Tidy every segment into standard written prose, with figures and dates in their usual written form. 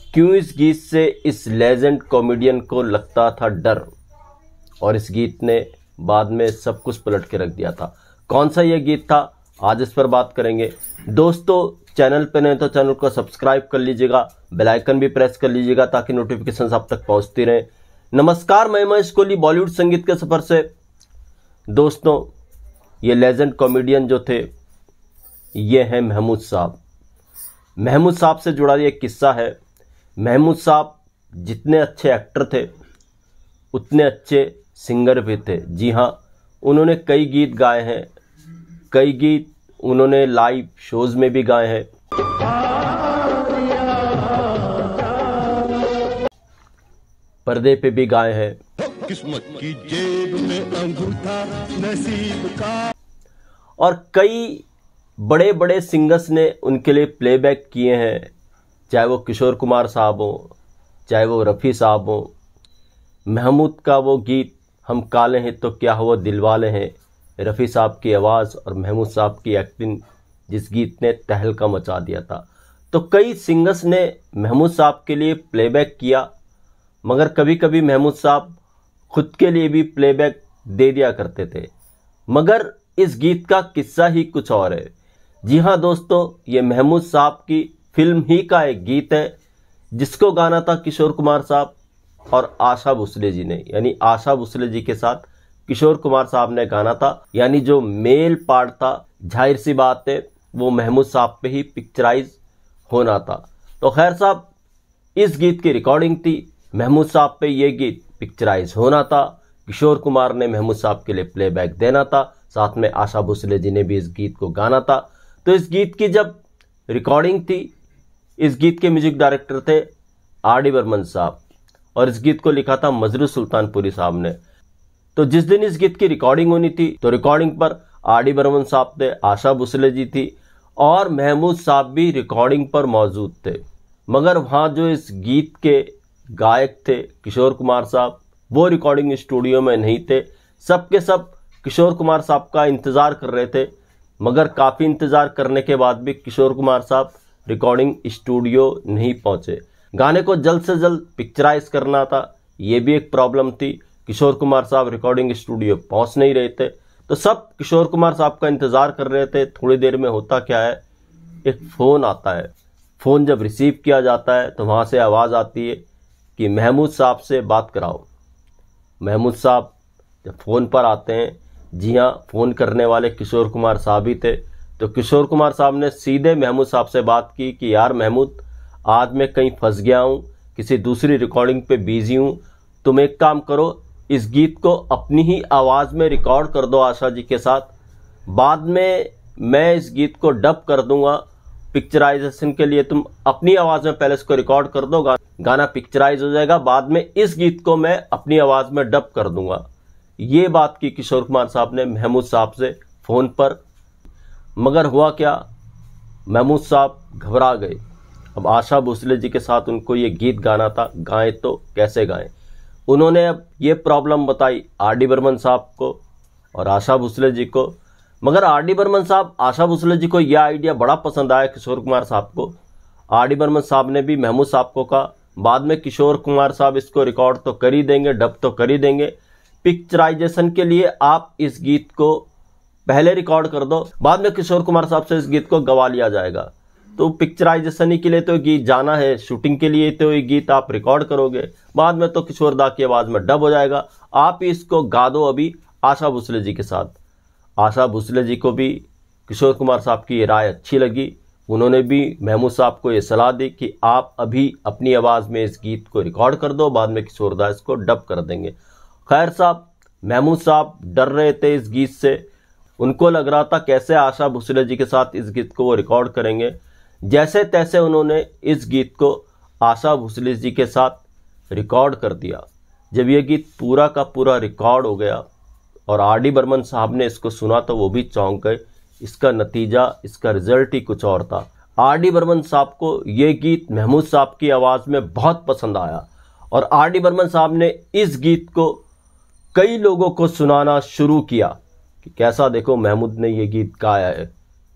क्यों इस गीत से इस लेजेंड कॉमेडियन को लगता था डर और इस गीत ने बाद में सब कुछ पलट के रख दिया था। कौन सा यह गीत था, आज इस पर बात करेंगे। दोस्तों, चैनल पर नए तो चैनल को सब्सक्राइब कर लीजिएगा, बेल आइकन भी प्रेस कर लीजिएगा ताकि नोटिफिकेशन आप तक पहुंचती रहे। नमस्कार, मैं महेश कोहली बॉलीवुड संगीत के सफर से। दोस्तों, ये लेजेंड कॉमेडियन जो थे ये हैं महमूद साहब। महमूद साहब से जुड़ा ये किस्सा है। महमूद साहब जितने अच्छे एक्टर थे उतने अच्छे सिंगर भी थे। जी हाँ, उन्होंने कई गीत गाए हैं, कई गीत उन्होंने लाइव शोज में भी गाए हैं। पर्दे पे भी गाए हैं। किस्मत की जेब में अंगूठा नसीब का। और कई बड़े बड़े सिंगर्स ने उनके लिए प्लेबैक किए हैं, चाहे वो किशोर कुमार साहब हो, चाहे वो रफ़ी साहब हो। महमूद का वो गीत हम काले हैं तो क्या हुआ दिलवाले हैं, रफ़ी साहब की आवाज़ और महमूद साहब की एक्टिंग, जिस गीत ने तहलका मचा दिया था। तो कई सिंगर्स ने महमूद साहब के लिए प्लेबैक किया, मगर कभी कभी महमूद साहब खुद के लिए भी प्लेबैक दे दिया करते थे। मगर इस गीत का किस्सा ही कुछ और है। जी हाँ दोस्तों, ये महमूद साहब की फिल्म ही का एक गीत है जिसको गाना था किशोर कुमार साहब और आशा भोसले जी ने, यानी आशा भोसले जी के साथ किशोर कुमार साहब ने गाना था। यानी जो मेल पार्ट था, जाहिर सी बात है वो महमूद साहब पे ही पिक्चराइज होना था। तो खैर साहब, इस गीत की रिकॉर्डिंग थी, महमूद साहब पे ये गीत पिक्चराइज होना था, किशोर कुमार ने महमूद साहब के लिए प्लेबैक देना था, साथ में आशा भोसले जी ने भी इस गीत को गाना था। तो इस गीत की जब रिकॉर्डिंग थी, इस गीत के म्यूजिक डायरेक्टर थे आर.डी. बर्मन साहब और इस गीत को लिखा था मजरू सुल्तानपुरी साहब ने। तो जिस दिन इस गीत की रिकॉर्डिंग होनी थी तो रिकॉर्डिंग पर आर.डी. बर्मन साहब थे, आशा भोसले जी थी और महमूद साहब भी रिकॉर्डिंग पर मौजूद थे। मगर वहाँ जो इस गीत के गायक थे किशोर कुमार साहब, वो रिकॉर्डिंग स्टूडियो में नहीं थे। सब के सब किशोर कुमार साहब का इंतज़ार कर रहे थे, मगर काफ़ी इंतज़ार करने के बाद भी किशोर कुमार साहब रिकॉर्डिंग स्टूडियो नहीं पहुंचे। गाने को जल्द से जल्द पिक्चराइज करना था, ये भी एक प्रॉब्लम थी। किशोर कुमार साहब रिकॉर्डिंग स्टूडियो पहुंच नहीं रहे थे, तो सब किशोर कुमार साहब का इंतज़ार कर रहे थे। थोड़ी देर में होता क्या है, एक फ़ोन आता है। फ़ोन जब रिसीव किया जाता है तो वहाँ से आवाज़ आती है कि महमूद साहब से बात कराओ। महमूद साहब जब फ़ोन पर आते हैं, जी हाँ, फ़ोन करने वाले किशोर कुमार साहब ही थे। तो किशोर कुमार साहब ने सीधे महमूद साहब से बात की कि यार महमूद, आज मैं कहीं फंस गया हूँ, किसी दूसरी रिकॉर्डिंग पे बिजी हूँ, तुम एक काम करो, इस गीत को अपनी ही आवाज़ में रिकॉर्ड कर दो आशा जी के साथ। बाद में मैं इस गीत को डब कर दूंगा पिक्चराइजेशन के लिए, तुम अपनी आवाज़ में पहले इसको रिकॉर्ड कर दो, गाना पिक्चराइज हो जाएगा, बाद में इस गीत को मैं अपनी आवाज़ में डब कर दूंगा। ये बात की किशोर कुमार साहब ने महमूद साहब से फ़ोन पर। मगर हुआ क्या, महमूद साहब घबरा गए। अब आशा भोसले जी के साथ उनको ये गीत गाना था, गाएं तो कैसे गाएं। उन्होंने अब ये प्रॉब्लम बताई आर.डी. बर्मन साहब को और आशा भोसले जी को। मगर आर.डी. बर्मन साहब, आशा भोसले जी को यह आइडिया बड़ा पसंद आया किशोर कुमार साहब को। आर.डी. बर्मन साहब ने भी महमूद साहब को कहा, बाद में किशोर कुमार साहब इसको रिकॉर्ड तो कर ही देंगे, डब तो कर ही देंगे, पिक्चराइजेशन के लिए आप इस गीत को पहले रिकॉर्ड कर दो, बाद में किशोर कुमार साहब से इस गीत को गवा लिया जाएगा। तो पिक्चराइजेशन ही के लिए तो गीत जाना है, शूटिंग के लिए तो ये गीत आप रिकॉर्ड करोगे, बाद में तो किशोर दा की आवाज़ में डब हो जाएगा, आप इसको गा दो अभी आशा भोसले जी के साथ। आशा भोसले जी को भी किशोर कुमार साहब की राय अच्छी लगी। उन्होंने भी महमूद साहब को ये सलाह दी कि आप अभी अपनी आवाज़ में इस गीत को रिकॉर्ड कर दो, बाद में किशोर दा इसको डब कर देंगे। खैर साहब, महमूद साहब डर रहे थे इस गीत से। उनको लग रहा था कैसे आशा भोसले जी के साथ इस गीत को वो रिकॉर्ड करेंगे। जैसे तैसे उन्होंने इस गीत को आशा भोसले जी के साथ रिकॉर्ड कर दिया। जब ये गीत पूरा का पूरा रिकॉर्ड हो गया और आर.डी. बर्मन साहब ने इसको सुना तो वो भी चौंक गए। इसका नतीजा, इसका रिजल्ट ही कुछ और था। आर.डी. बर्मन साहब को ये गीत महमूद साहब की आवाज़ में बहुत पसंद आया और आर.डी. बर्मन साहब ने इस गीत को कई लोगों को सुनाना शुरू किया कि कैसा देखो महमूद ने ये गीत गाया है।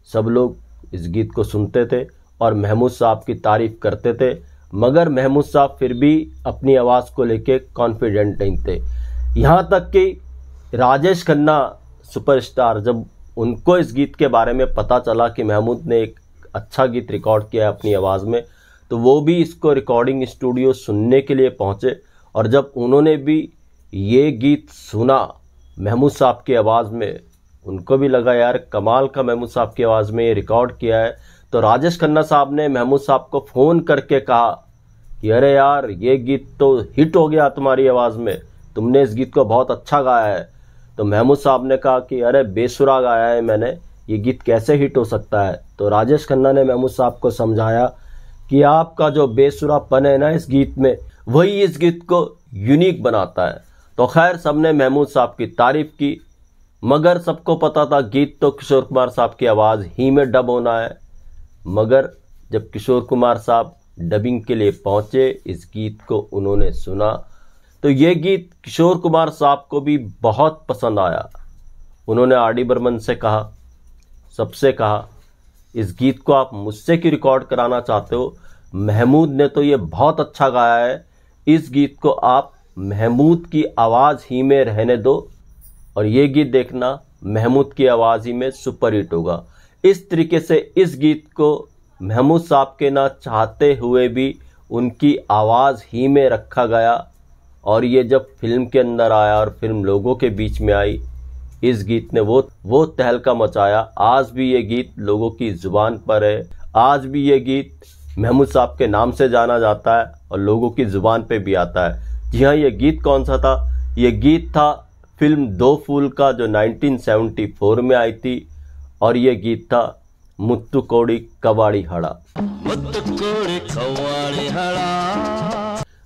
सब लोग इस गीत को सुनते थे और महमूद साहब की तारीफ करते थे। मगर महमूद साहब फिर भी अपनी आवाज़ को लेके कॉन्फिडेंट नहीं थे। यहाँ तक कि राजेश खन्ना सुपरस्टार, जब उनको इस गीत के बारे में पता चला कि महमूद ने एक अच्छा गीत रिकॉर्ड किया है अपनी आवाज़ में, तो वो भी इसको रिकॉर्डिंग स्टूडियो सुनने के लिए पहुँचे। और जब उन्होंने भी ये गीत सुना महमूद साहब की आवाज़ में, उनको भी लगा यार कमाल का महमूद साहब की आवाज़ में ये रिकॉर्ड किया है। तो राजेश खन्ना साहब ने महमूद साहब को फ़ोन करके कहा कि अरे यार ये गीत तो हिट हो गया तुम्हारी आवाज़ में, तुमने इस गीत को बहुत अच्छा गाया है। तो महमूद साहब ने कहा कि अरे बेसुरा गाया है मैंने, ये गीत कैसे हिट हो सकता है। तो राजेश खन्ना ने महमूद साहब को समझाया कि आपका जो बेसुरापन है ना इस गीत में, वही इस गीत को यूनिक बनाता है। तो खैर सबने महमूद साहब की तारीफ़ की, मगर सबको पता था गीत तो किशोर कुमार साहब की आवाज़ ही में डब होना है। मगर जब किशोर कुमार साहब डबिंग के लिए पहुँचे, इस गीत को उन्होंने सुना तो ये गीत किशोर कुमार साहब को भी बहुत पसंद आया। उन्होंने आर डी बर्मन से कहा, सबसे कहा इस गीत को आप मुझसे क्यों रिकॉर्ड कराना चाहते हो, महमूद ने तो ये बहुत अच्छा गाया है, इस गीत को आप महमूद की आवाज़ ही में रहने दो और ये गीत देखना महमूद की आवाज़ ही में सुपर हिट होगा। इस तरीके से इस गीत को महमूद साहब के ना चाहते हुए भी उनकी आवाज़ ही में रखा गया और ये जब फिल्म के अंदर आया और फिल्म लोगों के बीच में आई, इस गीत ने वो तहलका मचाया। आज भी ये गीत लोगों की ज़ुबान पर है, आज भी ये गीत महमूद साहब के नाम से जाना जाता है और लोगों की ज़ुबान पे भी आता है। जी हाँ, ये गीत कौन सा था? ये गीत था फिल्म दो फूल का, जो 1974 में आई थी, और ये गीत था मुत्तु कोड़ी कवाड़ी हड़ा।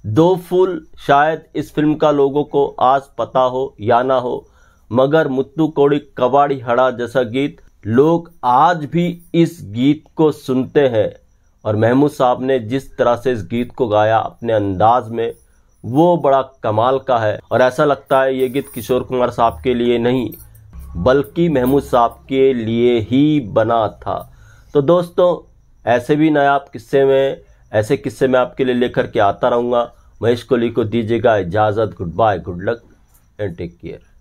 दो फूल शायद इस फिल्म का लोगों को आज पता हो या ना हो, मगर मुत्तु कोड़ी कवाड़ी हड़ा जैसा गीत लोग आज भी इस गीत को सुनते हैं। और महमूद साहब ने जिस तरह से इस गीत को गाया अपने अंदाज में, वो बड़ा कमाल का है। और ऐसा लगता है ये गीत किशोर कुमार साहब के लिए नहीं बल्कि महमूद साहब के लिए ही बना था। तो दोस्तों ऐसे भी नायाब ऐसे किस्से मैं आपके लिए लेकर के आता रहूँगा। महेश कोहली को दीजिएगा इजाज़त। Goodbye, good luck and take care.